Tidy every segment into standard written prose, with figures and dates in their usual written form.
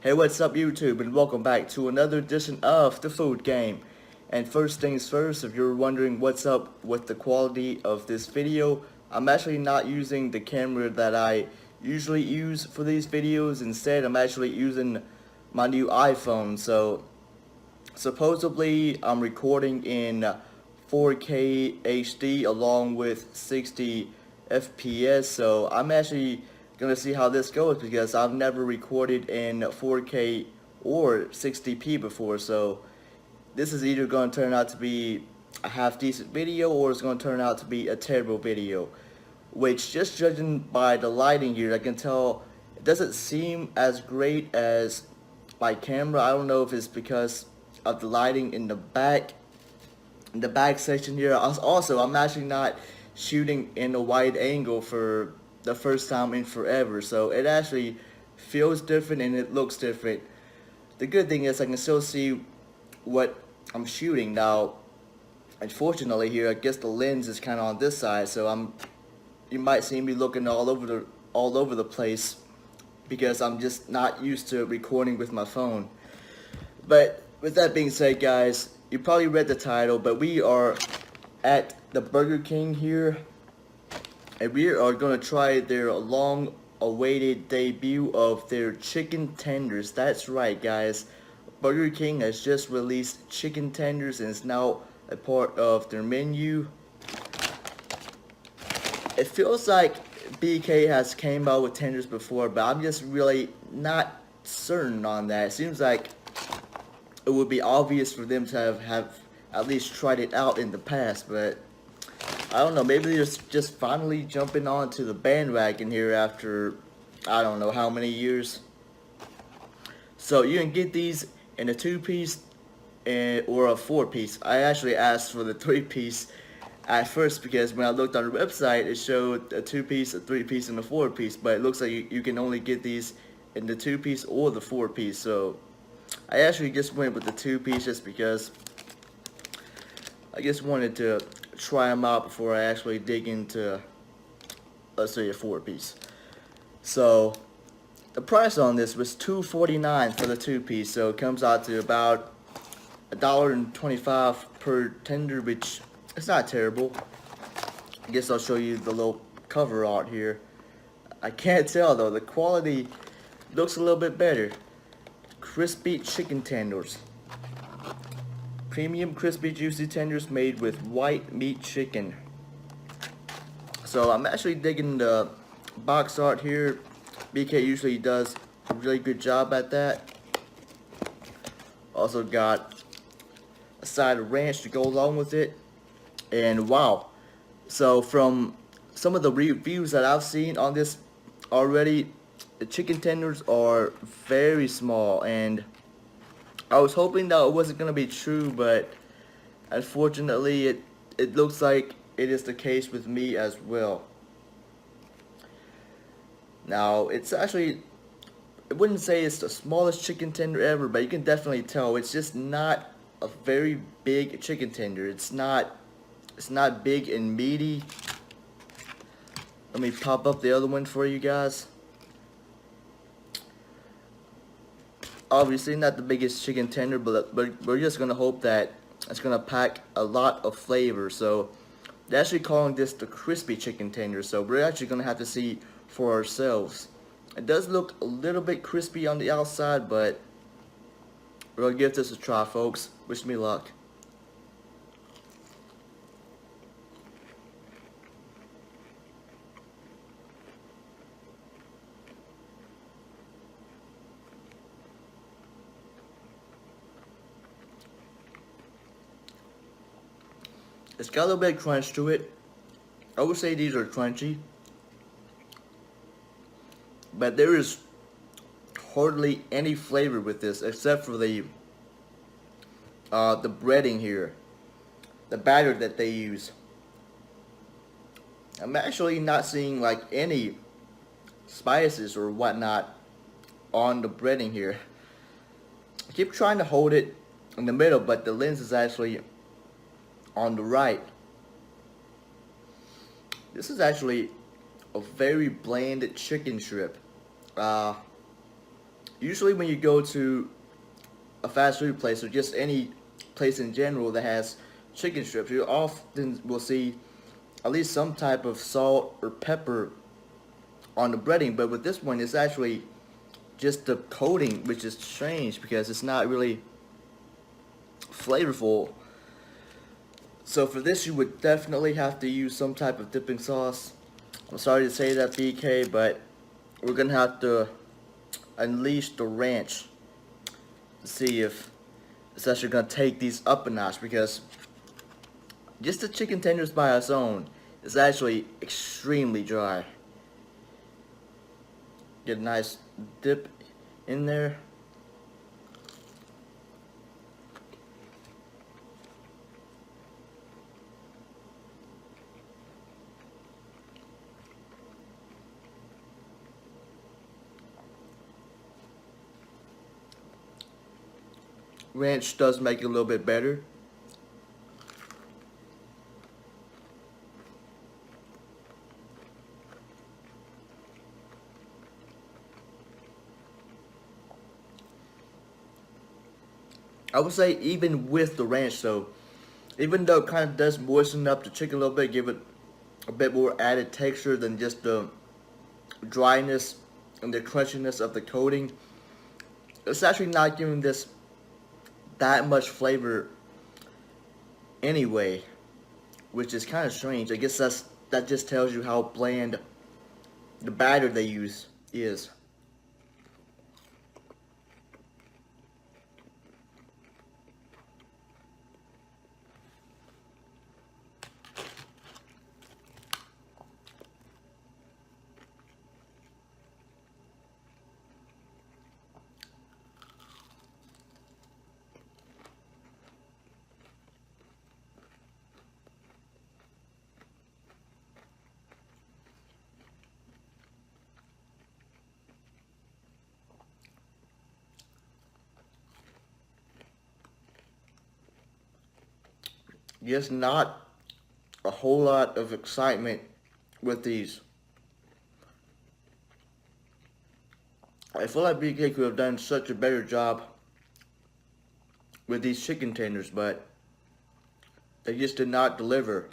Hey, what's up YouTube, and welcome back to another edition of The Food Game. And first things first, if you're wondering what's up with the quality of this video, I'm actually not using the camera that I usually use for these videos. Instead, I'm actually using my new iPhone. So supposedly I'm recording in 4K HD along with 60 FPS, so I'm actually gonna see how this goes because I've never recorded in 4K or 60p before. So this is either gonna turn out to be a half decent video or it's gonna turn out to be a terrible video, which, just judging by the lighting here, I can tell it doesn't seem as great as my camera. I don't know if it's because of the lighting in the back section here. Also, I'm actually not shooting in a wide angle for the first time in forever, so it actually feels different and it looks different. The good thing is I can still see what I'm shooting now. Unfortunately here, I guess the lens is kind of on this side, so you might see me looking all over the place because I'm just not used to recording with my phone. But with that being said, guys, you probably read the title, but we are at the Burger King here, and we are going to try their long awaited debut of their chicken tenders. That's right, guys. Burger King has just released chicken tenders and it's now a part of their menu. It feels like BK has came out with tenders before, but I'm just really not certain on that. It seems like it would be obvious for them to have at least tried it out in the past, but I don't know. Maybe they're just finally jumping onto the bandwagon here after I don't know how many years. So you can get these in a 2-piece or a 4-piece. I actually asked for the 3-piece at first because when I looked on the website, it showed a 2-piece, a 3-piece, and a 4-piece. But it looks like you can only get these in the 2-piece or the 4-piece. So I actually just went with the 2-piece just because I just wanted to try them out before I actually dig into, let's say, a 4-piece. So the price on this was $2.49 for the 2-piece, so it comes out to about $1.25 per tender, which it's not terrible. I guess I'll show you the little cover art here. I can't tell though, the quality looks a little bit better. Crispy chicken tenders. Premium crispy juicy tenders made with white meat chicken. So I'm actually digging the box art here. BK usually does a really good job at that. Also got a side of ranch to go along with it. And wow. So from some of the reviews that I've seen on this already, the chicken tenders are very small, and I was hoping that it wasn't gonna be true, but unfortunately it looks like it is the case with me as well. Now it's actually, I wouldn't say it's the smallest chicken tender ever, but you can definitely tell it's just not a very big chicken tender. It's not big and meaty. Let me pop up the other one for you guys. Obviously not the biggest chicken tender, but we're just gonna hope that it's gonna pack a lot of flavor. So they're actually calling this the crispy chicken tender, so we're actually gonna have to see for ourselves. It does look a little bit crispy on the outside, but we're gonna give this a try, folks. Wish me luck. It's got a little bit of crunch to it. I would say these are crunchy, but there is hardly any flavor with this except for the breading here, the batter that they use. I'm actually not seeing like any spices or whatnot on the breading here. I keep trying to hold it in the middle, but the lens is actually on the right. This is actually a very bland chicken strip. Uh, Usually when you go to a fast food place or just any place in general that has chicken strips, you often will see at least some type of salt or pepper on the breading. But with this one, it's actually just the coating, which is strange because it's not really flavorful. So for this, you would definitely have to use some type of dipping sauce. I'm sorry to say that, BK, but we're gonna have to unleash the ranch to see if it's actually gonna take these up a notch, because just the chicken tenders by its own is actually extremely dry. Get a nice dip in there. Ranch does make it a little bit better. I would say even with the ranch though, even though it kind of does moisten up the chicken a little bit, give it a bit more added texture than just the dryness and the crunchiness of the coating, it's actually not giving this that much flavor anyway, which is kind of strange. I guess that just tells you how bland the batter they use is. Just not a whole lot of excitement with these. I feel like BK could have done such a better job with these chicken tenders, but they just did not deliver.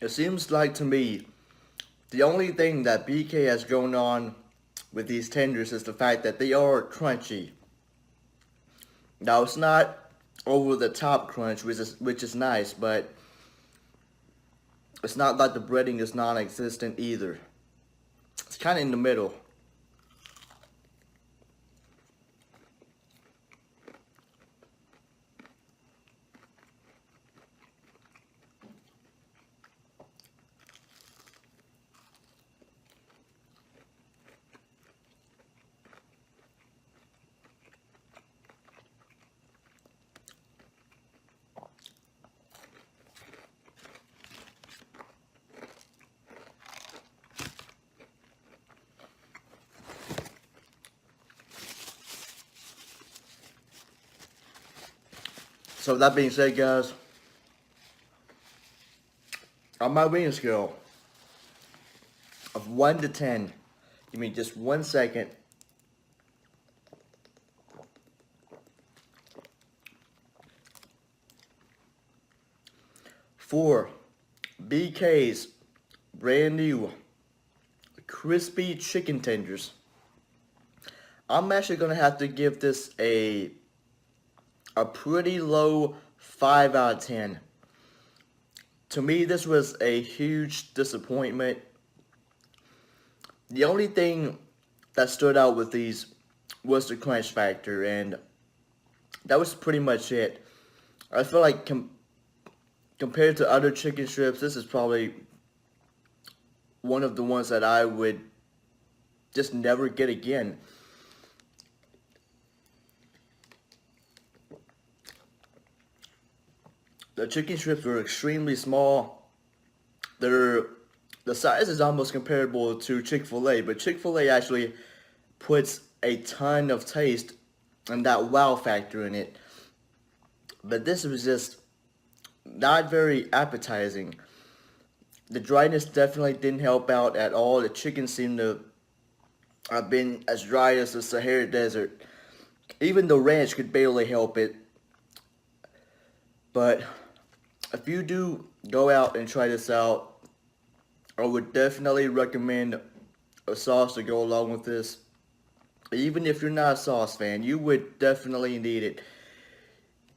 It seems like to me the only thing that BK has going on with these tenders is the fact that they are crunchy. Now it's not over the top crunch, which is nice, but it's not like the breading is non-existent either. It's kind of in the middle. So that being said, guys, on my rating scale of 1 to 10, give me just 1 second. For BK's brand new crispy chicken tenders, I'm actually gonna have to give this a pretty low 5 out of 10. To me, this was a huge disappointment. The only thing that stood out with these was the crunch factor, and that was pretty much it. I feel like compared to other chicken strips, this is probably one of the ones that I would just never get again. The chicken strips were extremely small. They're the size is almost comparable to Chick-fil-A, but Chick-fil-A actually puts a ton of taste and that wow factor in it. But this was just not very appetizing. The dryness definitely didn't help out at all. The chicken seemed to have been as dry as the Sahara Desert. Even the ranch could barely help it. But if you do go out and try this out, I would definitely recommend a sauce to go along with this. Even if you're not a sauce fan, you would definitely need it.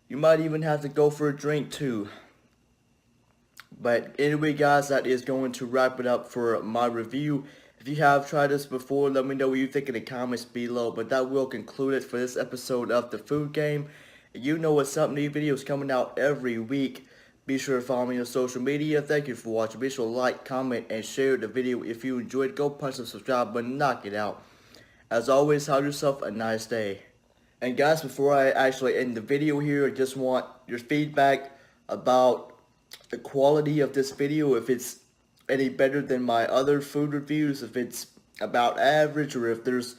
You might even have to go for a drink too. But anyway, guys, that is going to wrap it up for my review. If you have tried this before, let me know what you think in the comments below. But that will conclude it for this episode of The Food Game. You know what's up, new videos coming out every week. Be sure to follow me on social media. Thank you for watching. Be sure to like, comment, and share the video if you enjoyed. Go punch the subscribe button, knock it out. As always, have yourself a nice day. And guys, before I actually end the video here, I just want your feedback about the quality of this video, if it's any better than my other food reviews, if it's about average, or if there's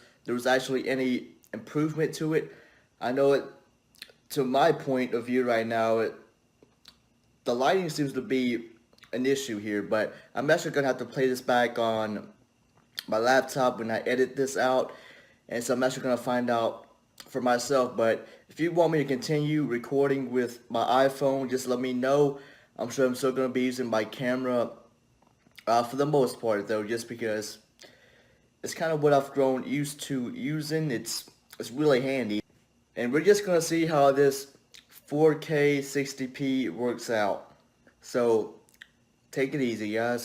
actually any improvement to it. I know it, to my point of view right now, the lighting seems to be an issue here, but I'm actually going to have to play this back on my laptop when I edit this out, and so I'm actually going to find out for myself. But if you want me to continue recording with my iPhone, just let me know. I'm sure I'm still going to be using my camera for the most part, though, just because it's kind of what I've grown used to using. It's really handy. And we're just going to see how this 4K 60p works out. So take it easy, guys.